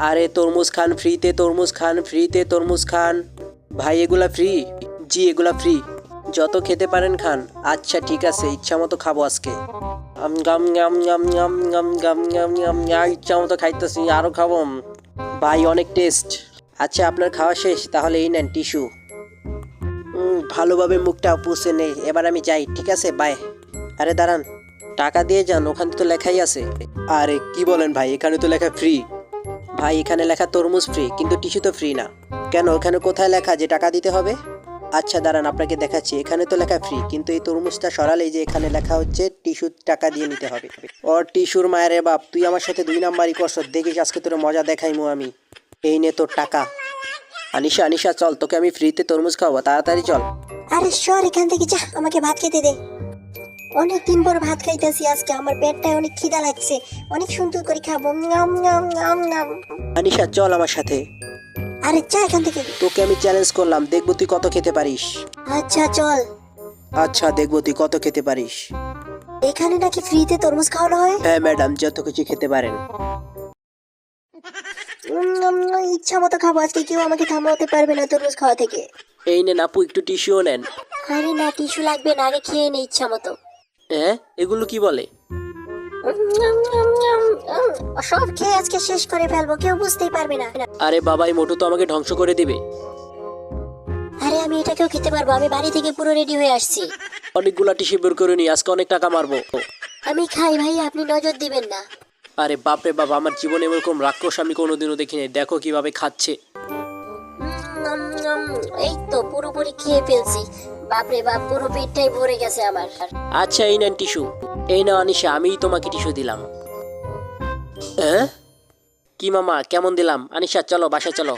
আরে তরমুজ খান ফ্রিতে, তরমুজ খান ফ্রিতে, তরমুজ খান। ভাই এগুলা ফ্রি? জি এগুলা ফ্রি, যত খেতে পারেন খান। আচ্ছা ঠিক আছে, ইচ্ছা মতো খাবো আজকে। গাম গাম গাম গাম গাম গাম গাম গাম, ইচ্ছা মতো খাইতেছি, আরো খাবো। ভাই অনেক টেস্ট। আচ্ছা আপনার খাওয়া শেষ, তাহলে এই নেন টিস্যু। ভালোভাবে মুখটা পুষে নেই, এবার আমি যাই, ঠিক আছে বাই। আরে দাঁড়ান, টাকা দিয়ে যান, ওখানে তো লেখাই আছে। আরে কি বলেন ভাই, এখানে তো লেখা ফ্রি। ভাই এখানে লেখা তরমুজ ফ্রি, কিন্তু টিস্যু তো ফ্রি না। কেন, ওখানে কোথায় লেখা যে টাকা দিতে হবে? আচ্ছা দাঁড়ান আপনাকে দেখাচ্ছি, এখানে তো লেখা ফ্রি, কিন্তু এই তরমুজটা সরালেই যে এখানে লেখা হচ্ছে টিস্যু টাকা দিয়ে নিতে হবে। ওর টিস্যুর মায়ের বাপ, তুই আমার সাথে 2 নাম্বারই করছ, দেখিস আজকে তোর মজা দেখাইমু আমি। এই নে তোর টাকা। আনিশা আনিশা চল, তোকে আমি ফ্রিতে তরমুজ খাওয়াবো, তাড়াতাড়ি চল। আরে সর এখান থেকে, যা, আমাকে ভাত খেতে দে। অনেক দিন পর ভাত খাইতেছি আজকে, আমার পেটটায় অনেক খিদা লাগছে, অনেক সুন্দর করে খাবো। নাম নাম নাম নাম। আনিশা চল আমার সাথে, আরে যা এখান থেকে। তোকে আমি চ্যালেঞ্জ করলাম, দেখবো তুই কত খেতে পারিস। আচ্ছা চল। আচ্ছা দেখবো তুই কত খেতে পারিস। এখানে নাকি ফ্রিতে তরমুজ খাওয়ানো হয়? হ্যাঁ ম্যাডাম, যত কিছু খেতে পারেন। ইচ্ছা মতো খাবো আজকে, কেউ আমাকে থামাতে পারবে না তরমুজ খাওয়া থেকে। এই নেন আপু, একটু টিস্যুও নেন। আরে না, টিস্যু লাগবে না, আগে খেয়ে নে ইচ্ছা মতো। হ্যাঁ এগুলো কি বলে? সব খেয়ে আজকে শেষ করে ফেলবো, কেউ বুঝতেই পারবে না। আরে বাবা, এই মোটু তো আমাকে ধ্বংস করে দিবে। আরে আমি এটাকেও খেতে পারবো, আমি বাড়ি থেকে পুরো রেডি হয়ে আসছি। অনেকগুলা টিস্যু বের করে নি, আজকে অনেক টাকা মারবো। আমি খাই ভাই, আপনি নজর দিবেন না। আরে বাপরে বাবা, আমার জীবনে এরকম রাক্ষস আমি কোনোদিনও দেখিনি, দেখো কিভাবে খাচ্ছে। এই তো পুরোপুরি খেয়ে ফেলছি, বাপরে বাপ, পুরো পেটটাই ভরে গেছে আমার। আচ্ছা এই নেন টিস্যু। এই নাও আনিশা, আমিই তোমাকে টিস্যু দিলাম। হ্যাঁ কি মামা, কেমন দিলাম? আনিশা চলো বাসায় চলো।